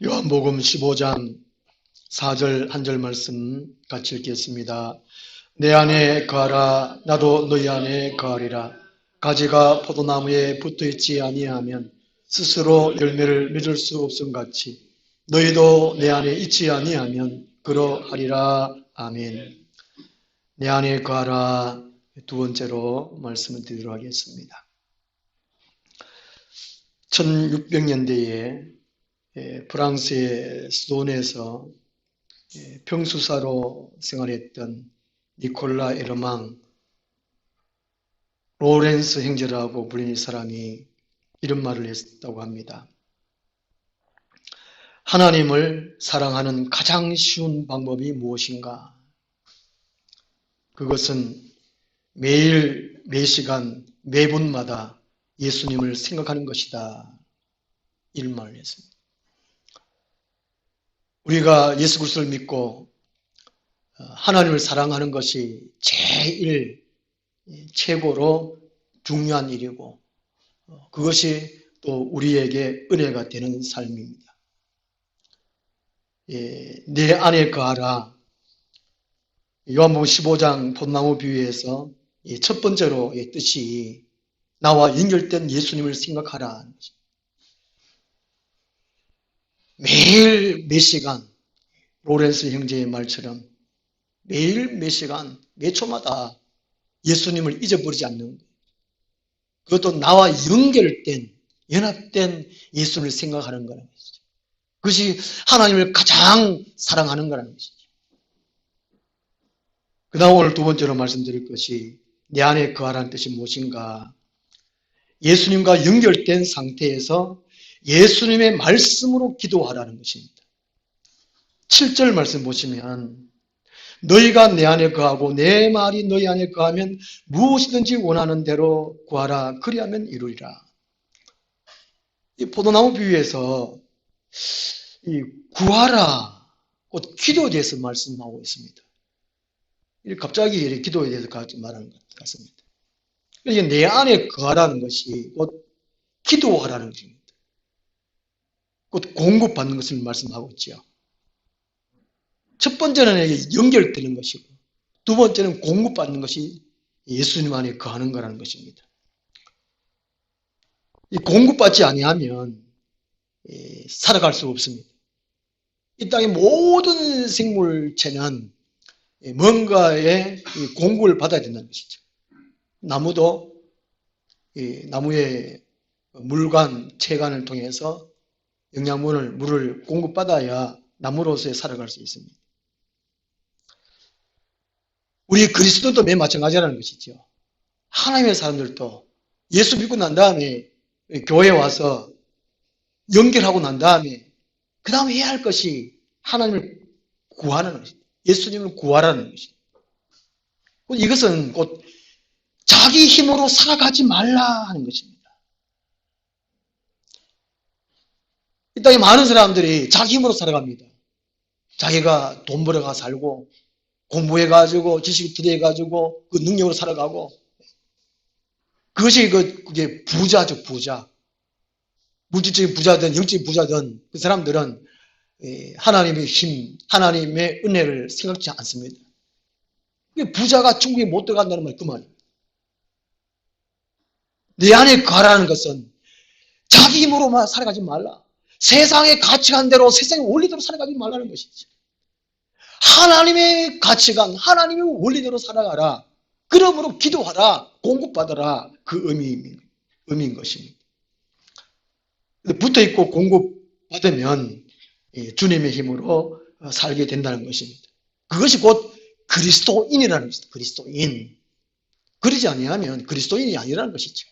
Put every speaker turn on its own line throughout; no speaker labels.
요한복음 15장 4절 한 절 말씀 같이 읽겠습니다. 내 안에 거하라 나도 너희 안에 거하리라. 가지가 포도나무에 붙어있지 아니하면 스스로 열매를 맺을 수 없음 같이 너희도 내 안에 있지 아니하면 그러하리라. 아멘. 내 안에 거하라 두 번째로 말씀을 드리도록 하겠습니다. 1600년대에 프랑스의 수도원에서 평수사로 생활했던 니콜라 에르망 로렌스 형제라고 불리는 사람이 이런 말을 했다고 합니다. 하나님을 사랑하는 가장 쉬운 방법이 무엇인가? 그것은 매일, 매시간, 매분마다 예수님을 생각하는 것이다. 이런 말을 했습니다. 우리가 예수 그리스도를 믿고 하나님을 사랑하는 것이 제일 최고로 중요한 일이고 그것이 또 우리에게 은혜가 되는 삶입니다. 내 안에 거하라. 요한복음 15장 폿나무 비유에서 첫 번째로 뜻이 나와 연결된 예수님을 생각하라. 매일 몇 시간 로렌스 형제의 말처럼 매일 몇 시간 몇 초마다 예수님을 잊어버리지 않는 거예요. 그것도 나와 연결된 연합된 예수를 생각하는 거라는 것이죠. 그것이 하나님을 가장 사랑하는 거라는 것이죠. 그 다음 오늘 두 번째로 말씀드릴 것이 내 안에 거하라는 뜻이 무엇인가? 예수님과 연결된 상태에서 예수님의 말씀으로 기도하라는 것입니다. 7절 말씀 보시면 너희가 내 안에 거하고 내 말이 너희 안에 거하면 무엇이든지 원하는 대로 구하라. 그리하면 이루리라. 이 포도나무 비유에서 이 구하라, 곧 기도에 대해서 말씀하고 있습니다. 갑자기 기도에 대해서 말하는 것 같습니다. 이게 내 안에 거하라는 것이 곧 기도하라는 것입니다. 곧 공급받는 것을 말씀하고 있죠. 첫 번째는 연결되는 것이고 두 번째는 공급받는 것이 예수님 안에 거하는 거라는 것입니다. 이 공급받지 아니하면 살아갈 수 없습니다. 이 땅의 모든 생물체는 뭔가의 공급을 받아야 된다는 것이죠. 나무도 나무의 물관, 채관을 통해서 영양분을, 물을 공급받아야 나무로서의 살아갈 수 있습니다. 우리 그리스도도 맨 마찬가지라는 것이죠. 하나님의 사람들도 예수 믿고 난 다음에 교회에 와서 연결하고 난 다음에 그 다음에 해야 할 것이 하나님을 구하는 것입니다. 예수님을 구하라는 것입니다. 이것은 곧 자기 힘으로 살아가지 말라 하는 것입니다. 이 땅에 많은 사람들이 자기 힘으로 살아갑니다. 자기가 돈 벌어가 살고 공부해가지고 지식을 들여가지고 그 능력으로 살아가고 그것이 그게 부자죠, 부자. 물질적인 부자든 영적인 부자든 그 사람들은 하나님의 힘, 하나님의 은혜를 생각지 않습니다. 부자가 천국에 못 들어간다는 말 그 말이에요. 내 안에 거하라는 것은 자기 힘으로만 살아가지 말라. 세상의 가치관대로 세상의 원리대로 살아가지 말라는 것이지. 하나님의 가치관, 하나님의 원리대로 살아가라. 그러므로 기도하라, 공급받아라. 그 의미인 것입니다. 붙어있고 공급받으면 주님의 힘으로 살게 된다는 것입니다. 그것이 곧 그리스도인이라는 것입니다. 그리스도인. 그러지 아니하면 그리스도인이 아니라는 것이죠.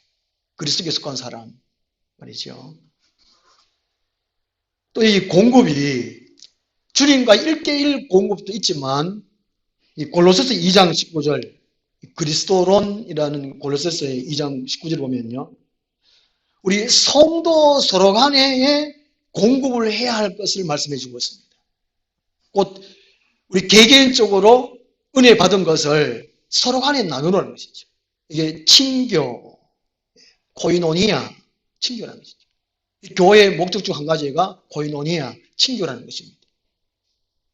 그리스도께 속한 사람 말이죠. 또 이 공급이 주님과 1:1 공급도 있지만 이 골로새서 2장 19절 그리스도론이라는 골로새서 2장 19절 보면요. 우리 성도 서로 간에 공급을 해야 할 것을 말씀해 주고 있습니다. 곧 우리 개개인적으로 은혜 받은 것을 서로 간에 나누는 것이죠. 이게 친교, 코이노니아, 친교라는 것이죠. 교회의 목적 중 한 가지가 코이노니아, 친교라는 것입니다.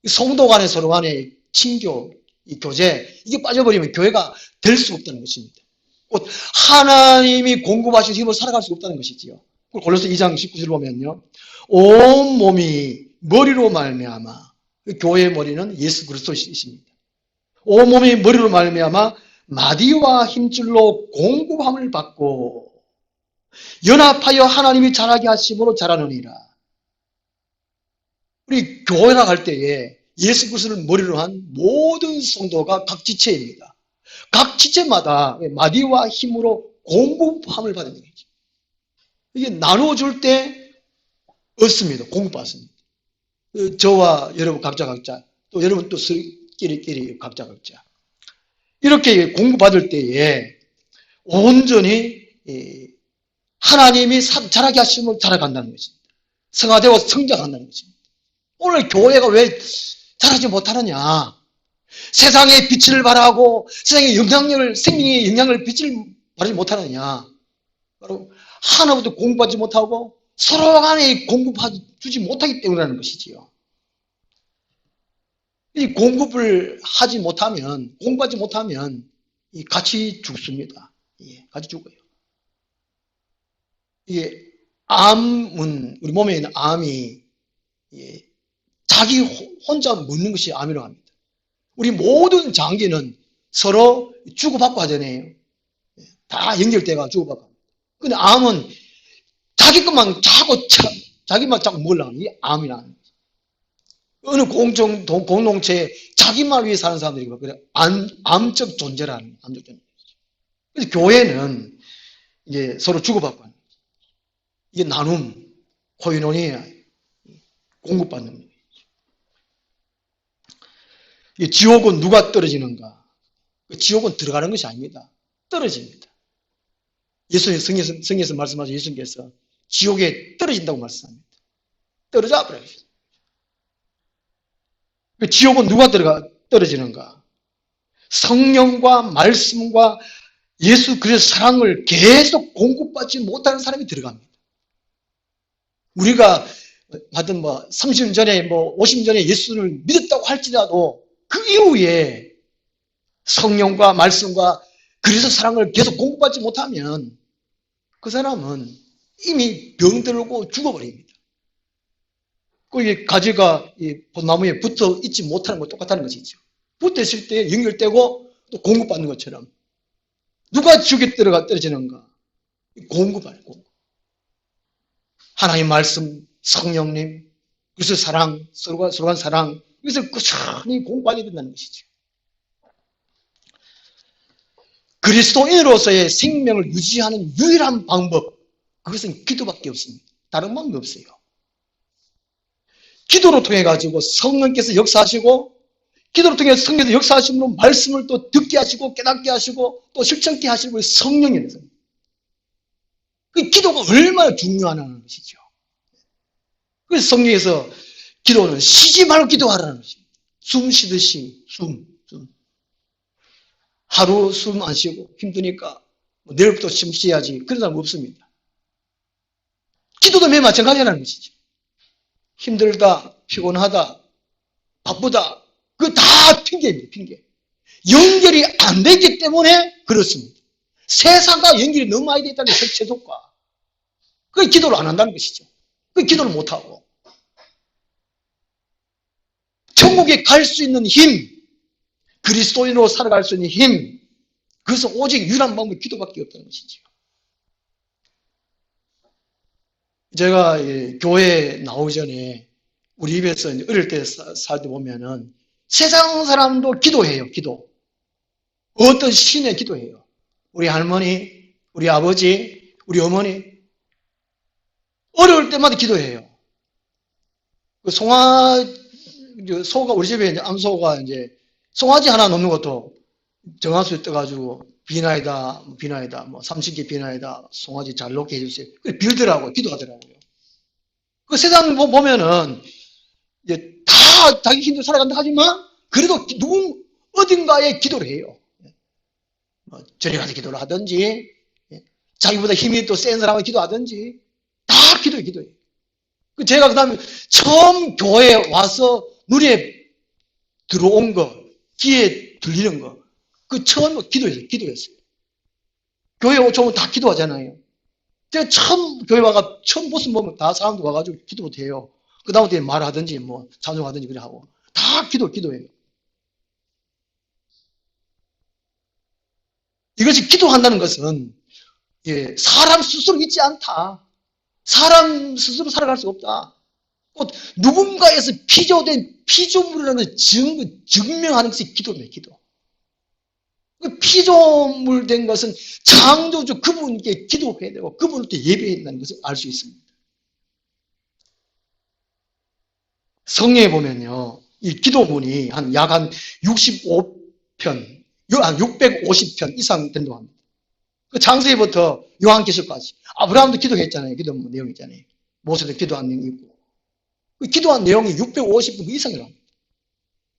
성도 간에 서로 간에 친교, 이 교제, 이게 빠져버리면 교회가 될 수 없다는 것입니다. 곧 하나님이 공급하신 힘으로 살아갈 수 없다는 것이지요. 골로새 2장 19절 보면요, 온 몸이 머리로 말미암아, 교회의 머리는 예수 그리스도이십니다. 온 몸이 머리로 말미암아 마디와 힘줄로 공급함을 받고 연합하여 하나님이 자라게 하심으로 자라느니라. 우리 교회나 갈 때에 예수 그리스도를 머리로 한 모든 성도가 각 지체입니다. 각 지체마다 마디와 힘으로 공급함을 받는 거죠. 이게 나눠줄 때 얻습니다. 공급받습니다. 저와 여러분 각자 또 여러분 또 끼리 각자 이렇게 공급받을 때에 온전히 하나님이 자라게 하심을 자라간다는 것입니다. 성화되고 성장한다는 것입니다. 오늘 교회가 왜 자라지 못하느냐? 세상의 빛을 발하고 세상의 영향력을, 생명의 영향을 빛을 발하지 못하느냐? 바로 하나부터 공급받지 못하고 서로 간에 공급주지 못하기 때문이라는 것이지요. 이 공급을 하지 못하면, 공급받지 못하면 같이 죽습니다. 예, 같이 죽어요. 이게 암은, 우리 몸에 있는 암이 자기 혼자 묻는 것이 암이라고 합니다. 우리 모든 장기는 서로 주고받고 하잖아요. 다 연결돼가 주고받고 합니다. 근데 암은 자기 것만 자기만 자꾸 먹으려고 하는 게 암이라는 거예요. 어느 공동체에 자기만 위해 사는 사람들이 그래 암적 존재라는 암적 존재. 그래서 교회는 이제 서로 주고받고 하는 거죠. 이게 나눔, 코이노니아, 공급받는 거예요. 이 지옥은 누가 떨어지는가? 지옥은 들어가는 것이 아닙니다. 떨어집니다. 예수님 성경에서 말씀하신 예수님께서 지옥에 떨어진다고 말씀합니다. 떨어져 버려요. 지옥은 누가 떨어지는가? 성령과 말씀과 예수 그리스도의 사랑을 계속 공급받지 못하는 사람이 들어갑니다. 우리가 하여튼 30년 전에 50년 전에 예수를 믿었다고 할지라도 그 이후에 성령과 말씀과 그리스도 사랑을 계속 공급받지 못하면 그 사람은 이미 병들고 죽어버립니다. 그 가지가 이 벚나무에 붙어 있지 못하는 것 똑같다는 것이죠. 붙어 있을 때 연결되고 또 공급받는 것처럼 누가 지옥에 떨어지는가? 공급하는 공급. 하나님 말씀, 성령님, 그래서 사랑, 서로 간 사랑, 그래서 꾸준히 공부하게 된다는 것이죠. 그리스도인으로서의 생명을 유지하는 유일한 방법, 그것은 기도밖에 없습니다. 다른 방법이 없어요. 기도로 통해 가지고 성령께서 역사하시고, 기도로 통해 성령께서 역사하심으로 말씀을 또 듣게 하시고, 깨닫게 하시고, 또 실천케 하시고, 성령이라서. 그 기도가 얼마나 중요하다는 것이죠. 그래서 성경에서 기도는 쉬지 말고 기도하라는 것입니다. 숨 쉬듯이 숨. 하루 숨 안 쉬고 힘드니까 내일부터 숨 쉬어야지. 그런 사람 없습니다. 기도도 매일 마찬가지라는 것이죠. 힘들다, 피곤하다, 바쁘다. 그거 다 핑계입니다. 핑계. 연결이 안 되기 때문에 그렇습니다. 세상과 연결이 너무 많이 되어 있다는 세속과. 그게 기도를 안 한다는 것이죠. 그 기도를 못하고. 천국에 갈 수 있는 힘, 그리스도인으로 살아갈 수 있는 힘, 그것은 오직 유일한 방법이 기도밖에 없다는 것이죠. 제가 교회에 나오기 전에 우리 집에서 어릴 때 살 때 보면은 세상 사람도 기도해요. 기도. 어떤 신에 기도해요. 우리 할머니, 우리 아버지, 우리 어머니 어려울 때마다 기도해요. 그 소가 우리 집에 이제 암소가 이제 송아지 하나 놓는 것도 정화수에 떠가지고 비나이다, 뭐 30개 비나이다, 송아지 잘 놓게 해주세요. 빌더라고요. 기도하더라고요. 그 세상 보면은 이제 다 자기 힘들어 살아간다 하지만 그래도 어딘가에 기도를 해요. 절에 가서 기도를 하든지 자기보다 힘이 또 센 사람을 기도하든지 다 다 기도해. 제가 그 다음에 처음 교회에 와서 눈에 들어온 거, 귀에 들리는 거, 처음 기도했어요. 교회 오면 다 기도하잖아요. 제가 처음 교회 와가 처음 모습 보면 다 사람들 와가지고 기도도 해요. 그 다음부터 말하든지 찬송하든지 그래 하고 다 기도해요. 이것이 기도한다는 것은 사람 스스로 있지 않다. 사람 스스로 살아갈 수 없다. 꼭 누군가에서 피조된 피조물이라는 증명하는 것이 기도입니다. 기도. 피조물 된 것은 창조주 그분께 기도해야 되고 그분께 예배해야 된다는 것을 알 수 있습니다. 성경에 보면요, 이 기도문이 약 한 65편, 한 650편 이상 된다고 합니다. 그 창세기부터 요한계시록까지 아브라함도 기도했잖아요. 기도문 내용 있잖아요. 모세도 기도한 내용이 있고 그 기도한 내용이 650편 이상이라고 합니다.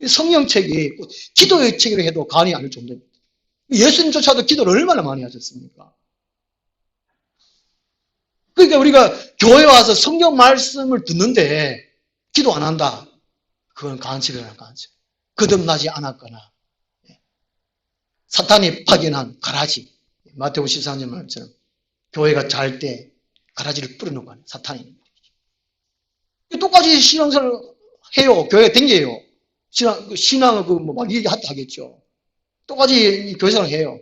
성경책이 기도의 책이라 해도 과언이 아닐 정도입니다. 예수님조차도 기도를 얼마나 많이 하셨습니까? 그러니까 우리가 교회 와서 성경 말씀을 듣는데 기도 안 한다. 그건 간첩이라는 간첩. 거듭나지 않았거나 사탄이 파견한 가라지. 마태복음 14절 말처럼 교회가 잘 때 가라지를 뿌리는 거예요. 사탄이. 똑같이 신앙생활을 해요. 교회에 댕겨요. 신앙을 막 얘기하겠죠. 똑같이 교회생활을 해요.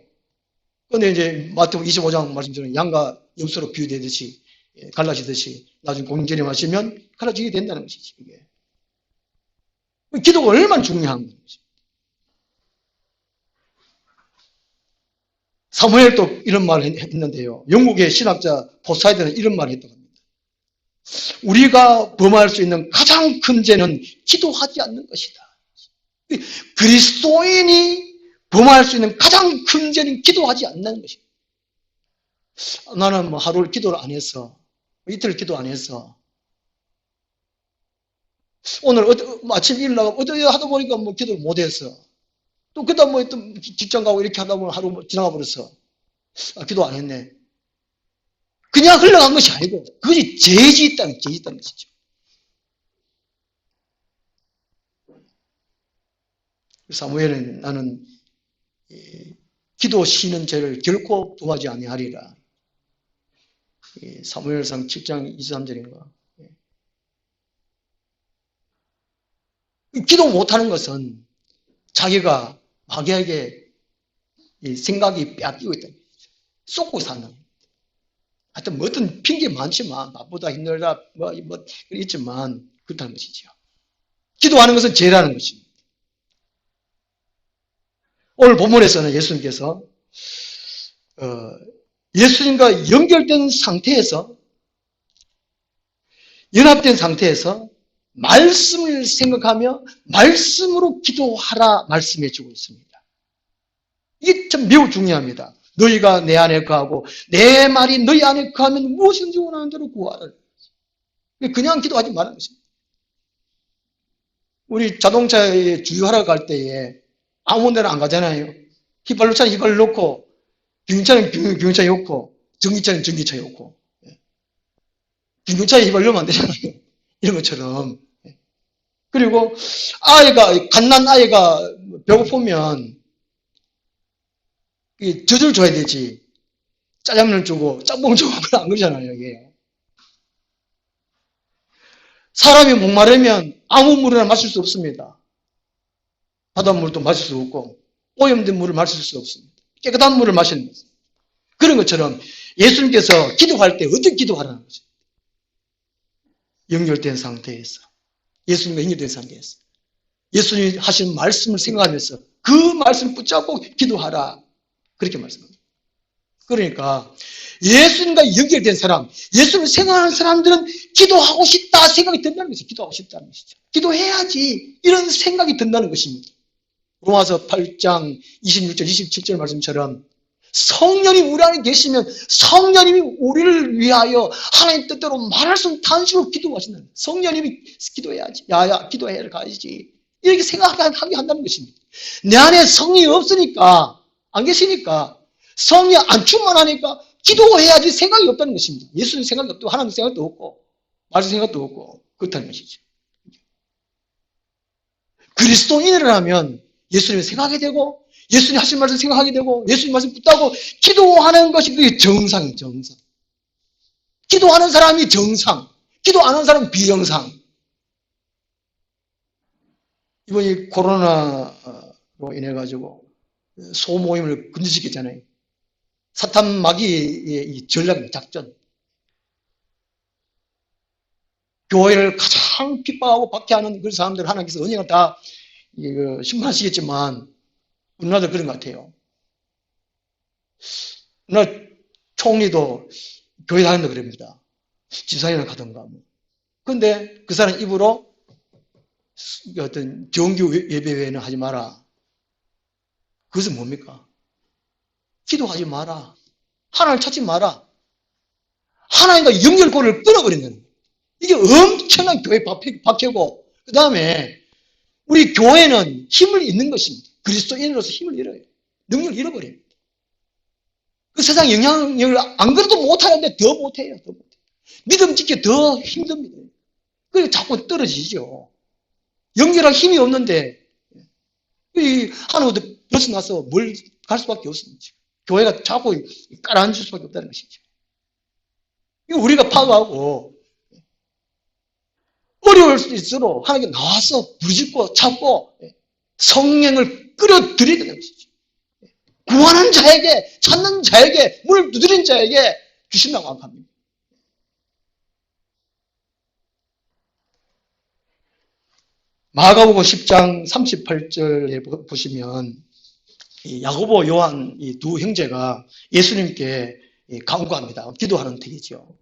그런데 이제 마태복음 25장 말씀처럼 양과 염소로 비유되듯이 갈라지듯이 나중에 공전에 마시면 갈라지게 된다는 것이지. 이게. 기도가 얼마나 중요한 건지. 사무엘도 이런 말을 했는데요. 영국의 신학자 포사이드는 이런 말을 했다고 합니다. 우리가 범할 수 있는 가장 큰 죄는 기도하지 않는 것이다. 그리스도인이 범할 수 있는 가장 큰 죄는 기도하지 않는 것이다. 나는 하루 기도를 안 했어. 이틀 기도 안 했어. 오늘 아침 일어나고 어디 하다 보니까 기도를 못 했어. 또 그다음 또 직장 가고 이렇게 하다 보면 하루 지나가 버렸어. 기도 안 했네. 그냥 흘러간 것이 아니고 그것이 죄지 있다는 것이죠. 사무엘은 나는 기도 쉬는 죄를 결코 범하지 아니하리라. 사무엘상 7장 23절인가. 기도 못하는 것은 자기가 마귀에게 생각이 빼앗기고 있다는 거죠. 쏟고 사는. 하여튼 어떤 핑계 많지만 바쁘다 힘들다 있지만 그렇다는 것이죠. 기도하는 것은 죄라는 것입니다. 오늘 본문에서는 예수님께서 예수님과 연결된 상태에서 연합된 상태에서 말씀을 생각하며 말씀으로 기도하라 말씀해 주고 있습니다. 이게 참 매우 중요합니다. 너희가 내 안에 거하고 내 말이 너희 안에 거하면 무엇인지 원하는 대로 구하라. 그냥 기도하지 말라는 것입니다. 우리 자동차에 주유하러 갈 때에 아무 데나 안 가잖아요. 휘발유차는 휘발유 넣고 경유차는 경유차에 넣고 전기차는 전기차에 넣고 경유차에 휘발유 넣으면 안 되잖아요. 이런 것처럼. 그리고 갓난 아이가 배고프면 젖을 줘야 되지. 짜장면을 주고 짬뽕을 주고 그건 안 그러잖아요. 이게. 사람이 목마르면 아무 물이나 마실 수 없습니다. 바닷물도 마실 수 없고 오염된 물을 마실 수 없습니다. 깨끗한 물을 마시는 거죠. 그런 것처럼 예수님께서 기도할 때 어떻게 기도하라는 거죠? 연결된 상태에서 예수님과 연결된 상태에서 예수님이 하신 말씀을 생각하면서 그 말씀을 붙잡고 기도하라. 그렇게 말씀합니다. 그러니까 예수님과 연결된 사람, 예수님을 생각하는 사람들은 기도하고 싶다 생각이 든다는 것이죠. 기도하고 싶다는 것이죠. 기도해야지 이런 생각이 든다는 것입니다. 로마서 8장 26절 27절 말씀처럼 성령이 우리 안에 계시면 성령님이 우리를 위하여 하나님 뜻대로 말할 수 없는 단식으로 기도하신다는 거예요. 성령님이 기도해야지. 야야 기도해야 가야지. 이렇게 생각하게 한다는 것입니다. 내 안에 성령이 없으니까 안 계시니까 성령 안 충만하니까 기도해야지 생각이 없다는 것입니다. 예수님 생각이 없고 하나님 생각도 없고 말씀 생각도 없고 그렇다는 것이죠. 그리스도인이라면 예수님을 생각하게 되고 예수님 하신 말씀 생각하게 되고 예수님 말씀 붙다고 기도하는 것이 그게 정상이에요. 정상. 기도하는 사람이 정상, 기도 안 하는 사람은 비정상. 이번에 코로나로 인해 가지고 소모임을 금지시켰잖아요. 사탄 마귀의 이 전략 작전. 교회를 가장 핍박하고 박해하는 그런 사람들 하나님께서 언젠가 다 심판하시겠지만 우리나라도 그런 것 같아요. 우리나라 총리도 교회 다닌다 그럽니다. 지사회나 가던가. 그런데 그 사람 입으로 어떤 정규 예배 외에는 하지 마라. 그것은 뭡니까? 기도하지 마라. 하나님을 찾지 마라. 하나님과 연결고리를 끊어버린다는 거예요. 이게 엄청난 교회 박해고 그 다음에 우리 교회는 힘을 잃는 것입니다. 그리스도인으로서 힘을 잃어요. 능력을 잃어버립니다. 그 세상 영향력을 안 그래도 못하는데 더 못해요. 더 못해요. 믿음 짓기 더 힘듭니다. 그래서 자꾸 떨어지죠. 연결할 힘이 없는데 하나부터 벗어나서 뭘 갈 수밖에 없습니다. 교회가 자꾸 깔아앉을 수밖에 없다는 것이죠. 이거 우리가 파악하고 어려울 수도 있어도 하나님께 나와서 부르짖고 찾고 성령을 끌어들여야 되는 것이죠. 구하는 자에게 찾는 자에게 문을 두드린 자에게 주신다고 합니다. 마가복음 10장 38절에 보시면 야고보 요한 이 두 형제가 예수님께 간구합니다. 기도하는 tex이죠.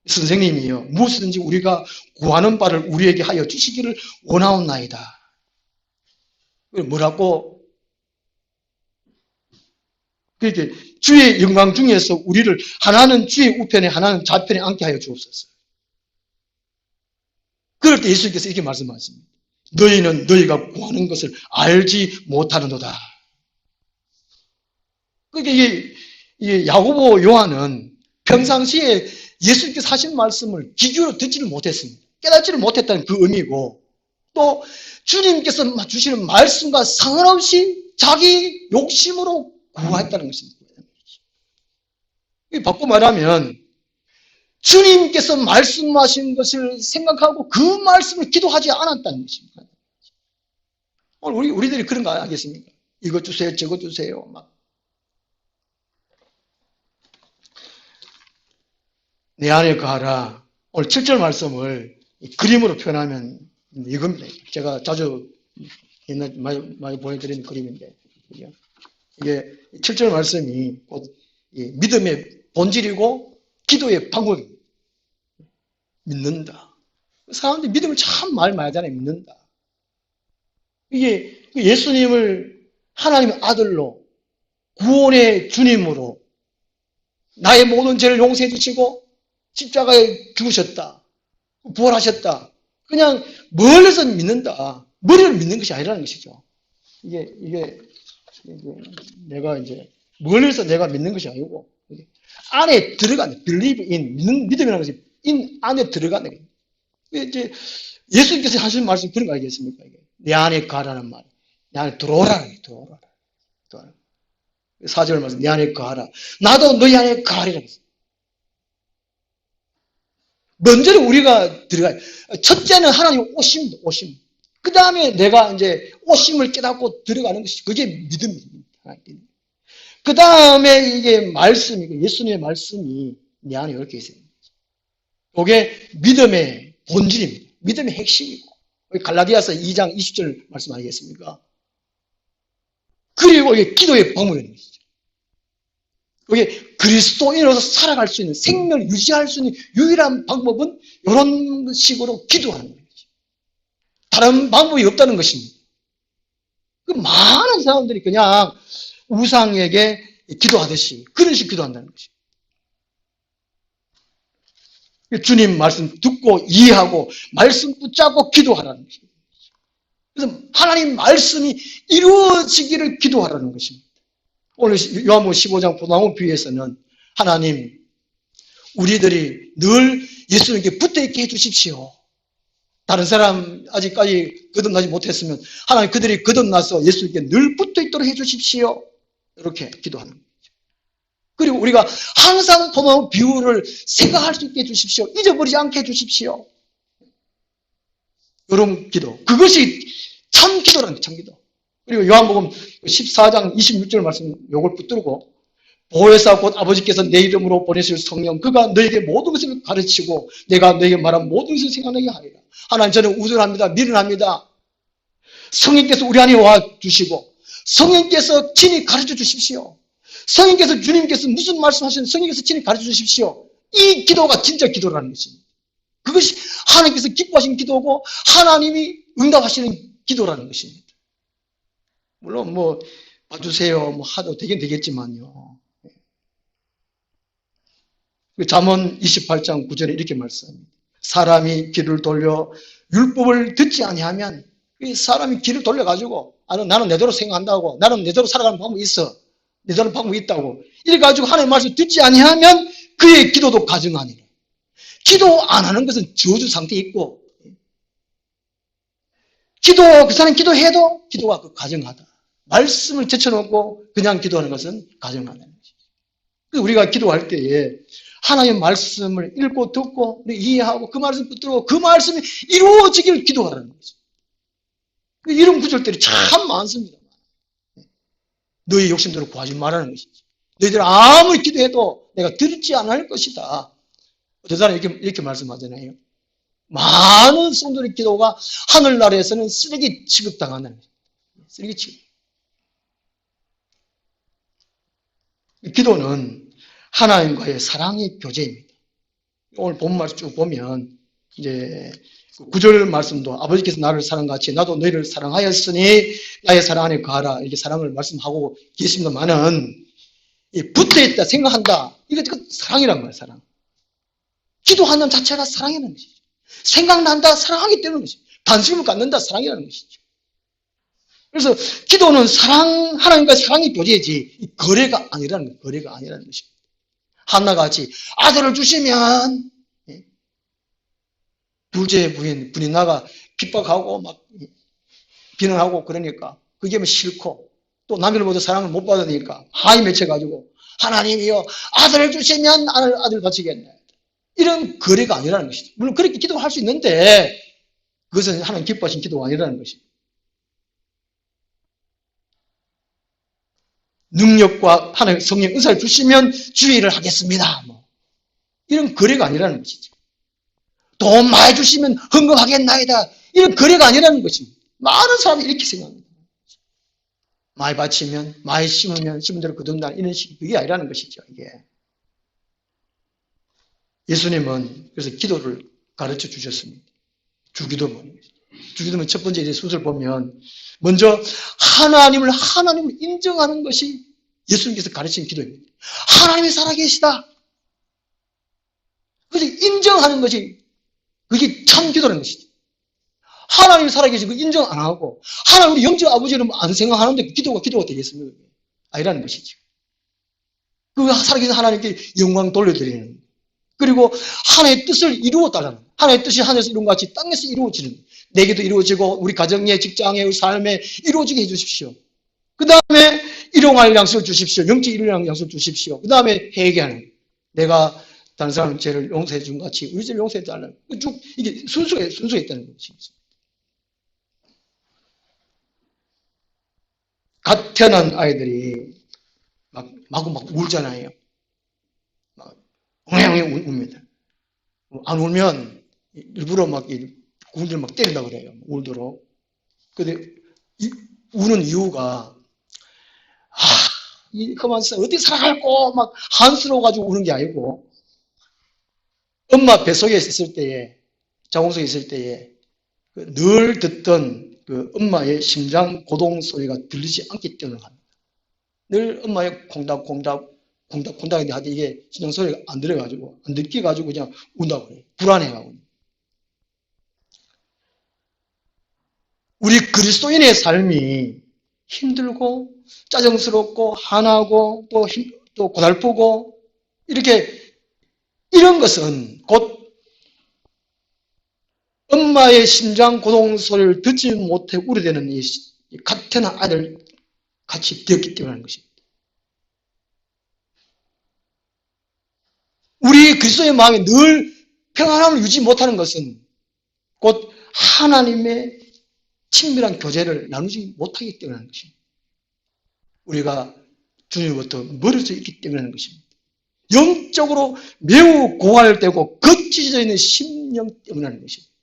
선생님이요 무엇이든지 우리가 구하는 바를 우리에게 하여 주시기를 원하옵나이다. 뭐라고? 그렇게 주의 영광 중에서 우리를 하나는 주의 우편에 하나는 좌편에 앉게 하여 주옵소서. 그럴 때 예수님께서 이렇게 말씀하십니다. 너희는 너희가 구하는 것을 알지 못하는도다. 그러니까 이게 야고보 요한은 평상시에 예수님께서 하신 말씀을 귀로 듣지를 못했습니다. 깨닫지를 못했다는 그 의미고 또 주님께서 주시는 말씀과 상관없이 자기 욕심으로 구했다는 것입니다. 바꿔 말하면 주님께서 말씀하신 것을 생각하고 그 말씀을 기도하지 않았다는 것입니다. 오늘 우리들이 그런 거 아니겠습니까? 이것 주세요, 저것 주세요. 막. 내 안에 거하라. 오늘 7절 말씀을 그림으로 표현하면 이겁니다. 제가 자주 옛날 많이 보여드린 그림인데 이게 7절 말씀이 곧 믿음의 본질이고 기도의 방법입니다. 믿는다. 사람들이 믿음을 참 많이 하잖아요. 믿는다. 이게 예수님을 하나님의 아들로 구원의 주님으로 나의 모든 죄를 용서해 주시고 십자가에 죽으셨다. 부활하셨다. 그냥 멀리서 믿는다. 머리를 믿는 것이 아니라는 것이죠. 이게 내가 이제 멀리서 내가 믿는 것이 아니고 안에 들어가는 believe in 믿음이라는 것이 in 안에 들어가는 거예요. 이제 예수님께서 하신 말씀 그런 거 알겠습니까? 내 안에 가라는 말. 내 안에 들어오라는 거예요. 들어오라. 4절 말씀 내 안에 가라. 나도 너희 안에 가리라고 했어요. 먼저는 우리가 들어가요. 첫째는 하나님 오심입니다. 오심. 그 다음에 내가 이제 오심을 깨닫고 들어가는 것이 그게 믿음입니다. 그 다음에 이게 말씀이고 예수님의 말씀이 내 안에 이렇게 있어요. 이게 믿음의 본질입니다. 믿음의 핵심이고 갈라디아서 2장 20절 말씀 아니겠습니까? 그리고 이게 기도의 방법인 것이죠. 이게 그리스도인으로서 살아갈 수 있는 생명을 유지할 수 있는 유일한 방법은 이런 식으로 기도하는 거죠. 다른 방법이 없다는 것입니다. 그 많은 사람들이 그냥 우상에게 기도하듯이 그런 식으로 기도한다는 것이죠. 주님 말씀 듣고 이해하고 말씀 붙잡고 기도하라는 것입니다. 그래서 하나님 말씀이 이루어지기를 기도하라는 것입니다. 오늘 요한복음 15장 포도나무 비유에서는 하나님, 우리들이 늘 예수님께 붙어있게 해주십시오. 다른 사람 아직까지 거듭나지 못했으면 하나님 그들이 거듭나서 예수님께 늘 붙어있도록 해주십시오. 이렇게 기도하는 거죠. 그리고 우리가 항상 고마운 비유를 생각할 수 있게 해주십시오. 잊어버리지 않게 해주십시오. 이런 기도. 그것이 참 기도라는 거예요. 참 기도. 그리고 요한복음 14장 26절 말씀 요걸 붙들고 보혜사 곧 아버지께서 내 이름으로 보내실 성령 그가 너에게 모든 것을 가르치고 내가 너에게 말한 모든 것을 생각나게 하리라. 하나님 저는 우둔합니다. 미련합니다. 성령께서 우리 안에 와 주시고 성령께서 친히 가르쳐 주십시오. 성령께서 주님께서 무슨 말씀하시는 성령께서 친히 가르쳐 주십시오. 이 기도가 진짜 기도라는 것입니다. 그것이 하나님께서 기뻐하시는 기도고 하나님이 응답하시는 기도라는 것입니다. 물론 뭐 봐주세요 뭐 하도 되긴 되겠지만요. 잠언 28장 9절에 이렇게 말씀합니다. 사람이 귀를 돌려 율법을 듣지 아니하면 사람이 귀를 돌려가지고 나는 내대로 생각한다고 나는 내대로 살아가는 방법이 있어. 내대로 방법이 있다고 이래 가지고 하나님의 말씀을 듣지 아니하면 그의 기도도 가증하니라. 기도 안 하는 것은 저주 상태에 있고 그 사람이 기도해도 기도가 가증하다. 말씀을 제쳐놓고 그냥 기도하는 것은 가증하다는 것이죠. 우리가 기도할 때에 하나님의 말씀을 읽고 듣고 이해하고 그 말씀 붙들고 그 말씀이 이루어지길 기도하라는 거죠. 이런 구절들이 참 많습니다. 너희 욕심대로 구하지 말라는 것이죠. 너희들 아무리 기도해도 내가 듣지 않을 것이다. 어떤 사람이 이렇게 말씀하잖아요. 많은 성도의 기도가 하늘나라에서는 쓰레기 취급당한다는 거죠. 쓰레기 취급. 기도는 하나님과의 사랑의 교제입니다. 오늘 본 말씀 쭉 보면 이제 9절 말씀도 아버지께서 나를 사랑같이 나도 너희를 사랑하였으니 나의 사랑 안에 거하라 이렇게 사랑을 말씀하고 계십니다만은 붙어있다 생각한다 이거 사랑이란 말이에요. 사랑. 기도하는 자체가 사랑이라는 것이죠. 생각난다 사랑하기 때문인 것이죠. 관심을 갖는다 사랑이라는 것이죠. 그래서 기도는 하나님과 사랑의 교제이지 거래가 아니라는 거예요. 거래가 아니라는 것입니다. 한나같이 아들을 주시면 둘째 부인이 나가 핍박하고 막 비난하고 그러니까 그게 뭐 싫고 또 남편보다 사랑을 못 받으니까 하이 맺혀가지고 하나님이여 아들을 주시면 아들 바치겠네. 이런 거래가 아니라는 것이죠. 물론 그렇게 기도할 수 있는데 그것은 하나님 기뻐하신 기도가 아니라는 것이죠. 능력과 하나님 성령 은사를 주시면 주의를 하겠습니다. 뭐. 이런 거래가 아니라는 것이죠. 돈 많이 주시면 헌금하겠나이다. 이런 거래가 아니라는 것입니다. 많은 사람이 이렇게 생각합니다. 많이 바치면 많이 심으면 심은 대로 거둔다. 이런 식 그게 아니라는 것이죠. 이게. 예수님은 그래서 기도를 가르쳐 주셨습니다. 주기도문. 주기도문 첫 번째 순서를 보면 먼저 하나님을 인정하는 것이 예수님께서 가르친 기도입니다. 하나님이 살아계시다. 그래서 인정하는 것이 그게 참 기도라는 것이죠. 하나님이 살아계시고 인정 안 하고 하나님 우리 영적 아버지는 안 생각하는데 기도가 되겠습니까? 아니라는 것이죠. 그 살아계신 하나님께 영광 돌려드리는 그리고 하나님의 뜻을 이루어달라는 하나님의 뜻이 하늘에서 이룬 것 같이 땅에서 이루어지는 내게도 이루어지고 우리 가정에 직장에 우리 삶에 이루어지게 해주십시오. 그 다음에 일용할 양식을 주십시오. 영적 일용할 양식을 주십시오. 그 다음에 회개하는 내가 다른 사람 죄를 용서해 준 것 같이 우리 죄를 용서해 달라는 쭉 이게 순수가 있다는 것입니다. 갓 태어난 아이들이 마구 울잖아요. 엉엉 웁니다. 안 울면 일부러 구운들 때린다 그래요. 울도록. 근데 우는 이유가 그만 어떻게 살아갈고 막 한스러워가지고 우는 게 아니고 엄마 뱃속에 있을 때에 자궁속에 있을 때에 늘 듣던 그 엄마의 심장 고동 소리가 들리지 않기 때문에 합니다. 늘 엄마의 콩닥콩닥 하는데 이게 심장 소리가 안 들어가지고 안 듣게 가지고 그냥 운다고 그래요. 불안해하고. 우리 그리스도인의 삶이 힘들고 짜증스럽고 한하고 또 고달프고 이렇게 이런 것은 곧 엄마의 심장 고동 소리를 듣지 못해 우려되는 이 같은 아들 같이 되었기 때문에 하는 것입니다. 우리 그리스도의 마음에 늘 평안함을 유지 못하는 것은 곧 하나님의 친밀한 교제를 나누지 못하기 때문에 하는 것입니다. 우리가 주님으로부터 멀어져 있기 때문에 하는 것입니다. 영적으로 매우 고갈되고 거치져 있는 심령 때문에 하는 것입니다.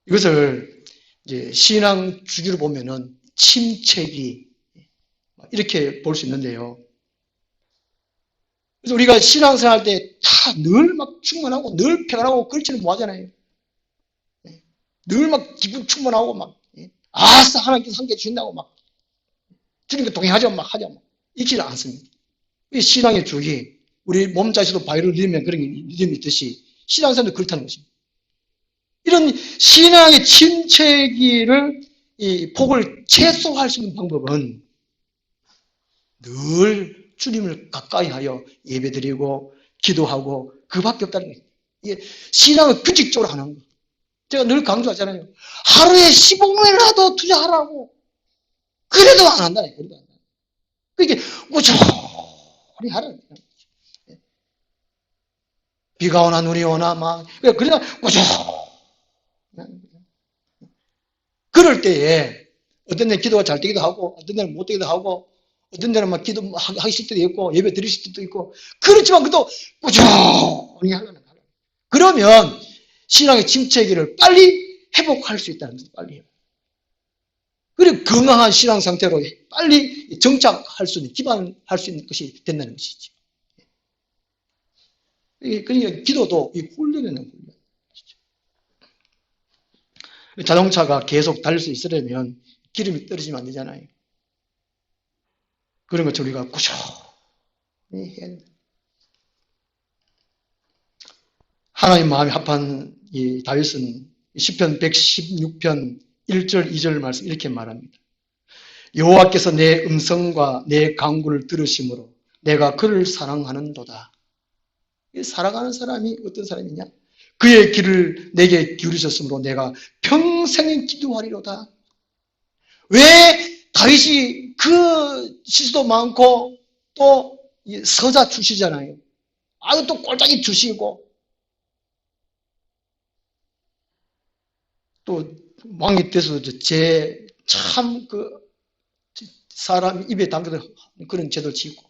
이것을 이제 신앙 주기로 보면은 침체기 이렇게 볼 수 있는데요. 그래서 우리가 신앙생활 때 다 늘 막 충만하고 늘 평안하고 그렇지는 못하잖아요. 늘 막 기분 충만하고 막 아싸 하나님께서 함께 주신다고 막 주님과 동행하자 막 하자 막 있지는 않습니다. 이 신앙의 주기 우리 몸자에서도 바위를 넣으면 그런 믿음이 있듯이 신앙생활도 그렇다는 것입니다. 이런 신앙의 침체기를 이 폭을 최소화할 수 있는 방법은 늘 주님을 가까이 하여 예배드리고 기도하고 그밖에 없다는 거예요. 이게 신앙을 규칙적으로 하는 거예요. 제가 늘 강조하잖아요. 하루에 15분이라도 투자하라고. 그래도 안 한다. 그래도 안 한다. 그게 꾸준히 하라는 거예요. 비가 오나 눈이 오나 막 그러다 꾸준히 그럴 때에 어떤 데는 기도가 잘 되기도 하고 어떤 데는 못 되기도 하고 어떤 데는 막 기도하기 싫을 때도 있고 예배 드리실 때도 있고 그렇지만 그래도 꾸준히 하려는 거예요. 그러면 신앙의 침체기를 빨리 회복할 수 있다는 거죠. 빨리. 그리고 건강한 신앙 상태로 빨리 정착할 수 있는 기반할 수 있는 것이 된다는 것이죠. 그러니까 기도도 이 훈련이라는 훈련. 자동차가 계속 달릴 수 있으려면 기름이 떨어지면 안 되잖아요. 그런 것처럼 우리가 꾸준히 해야 된다. 하나님 마음이 합한 이 다윗은 시편 116편 1절 2절 말씀 이렇게 말합니다. 여호와께서 내 음성과 내 간구를 들으심으로 내가 그를 사랑하는도다. 사랑하는 사람이 어떤 사람이냐? 그의 길을 내게 기울이셨으므로 내가 평생 기도하리로다. 왜 다윗이 그 시수도 많고 또 서자 출시잖아요. 아유 또 꼴짝이 주시고 또 왕이 돼서 참 사람 입에 담겨서 그런 죄도 짓고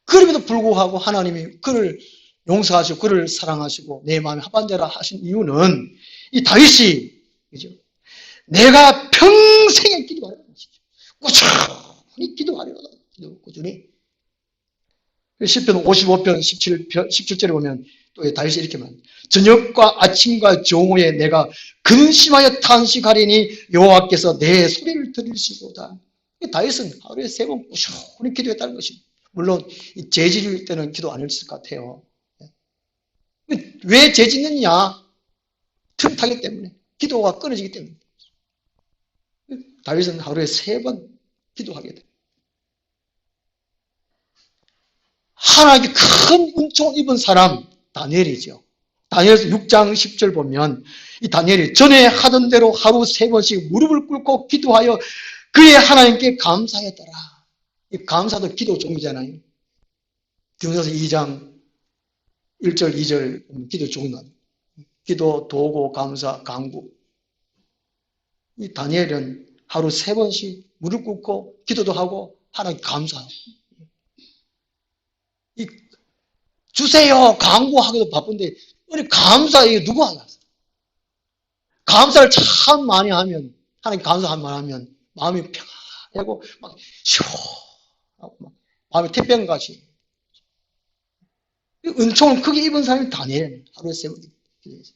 그럼에도 불구하고 하나님이 그를 용서하시고 그를 사랑하시고 내 마음에 합한 자라 하신 이유는 이 다윗이 그죠? 내가 평생에 기도하라는 것이죠. 꾸준히 기도하리로다. 꾸준히. 시편 55편 17절에 보면 또 다윗이 이렇게 말합니다. 저녁과 아침과 정오에 내가 근심하여 탄식하리니 여호와께서 내 소리를 들으시도다. 다윗은 하루에 3번 꾸준히 기도했다는 것입니다. 물론 죄지을 때는 기도 안 했을 것 같아요. 왜 죄짓느냐? 틈타기 때문에. 기도가 끊어지기 때문에. 다윗은 하루에 3번 기도하게 돼요. 하나님께 큰 은총을 입은 사람 다니엘이죠. 다니엘서 6장 10절 보면 이 다니엘이 전에 하던 대로 하루 3번씩 무릎을 꿇고 기도하여 그의 하나님께 감사했더라. 이 감사도 기도 종이잖아요. 디모데서 2장 1절 2절 기도 종이만. 기도, 도구, 감사, 간구. 이 다니엘은 하루 3번씩 무릎 꿇고 기도도 하고 하나님 감사하고 주세요 간구하기도 바쁜데 감사 이게 누구 하나? 감사를 참 많이 하면 하나님 감사 한 번 하면 마음이 평안하고 막 시원하고 막 마음이 태평같이 은총을 크게 입은 사람이 다니엘 하루에 3번 기도했어요.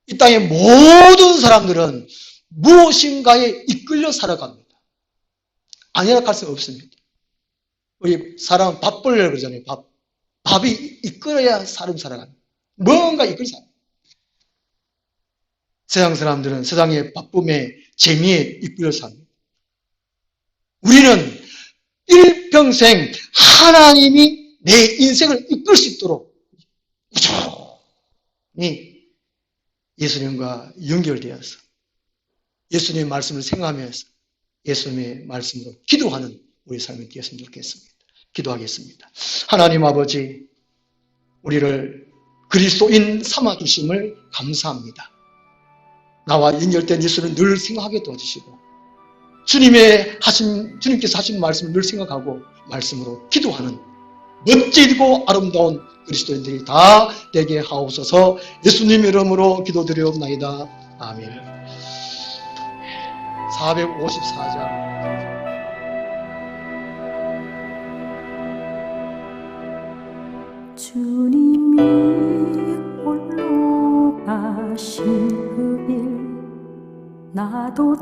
이 땅의 모든 사람들은 무엇인가에 이끌려 살아갑니다. 아니라 할 수 없습니다. 우리 사람은 밥 벌려고 그러잖아요. 밥이 이끌어야 사람 살아갑니다. 뭔가 이끌어 살아요. 세상 사람들은 세상의 바쁨에 재미에 이끌려 삽니다. 우리는 일평생 하나님이 내 인생을 이끌 수 있도록 꾸준히 예수님과 연결되어서 예수님의 말씀을 생각하면서 예수님의 말씀으로 기도하는 우리 삶이 되었으면 좋겠습니다. 기도하겠습니다. 하나님 아버지, 우리를 그리스도인 삼아주심을 감사합니다. 나와 연결된 예수를 늘 생각하게 도와주시고 주님께서 하신 말씀을 늘 생각하고 말씀으로 기도하는 멋지고 아름다운 그리스도인들이 다 되게 하옵소서. 예수님 이름으로 기도드리옵나이다. 아멘. 454장
주님이 홀로 가신 그 길 나도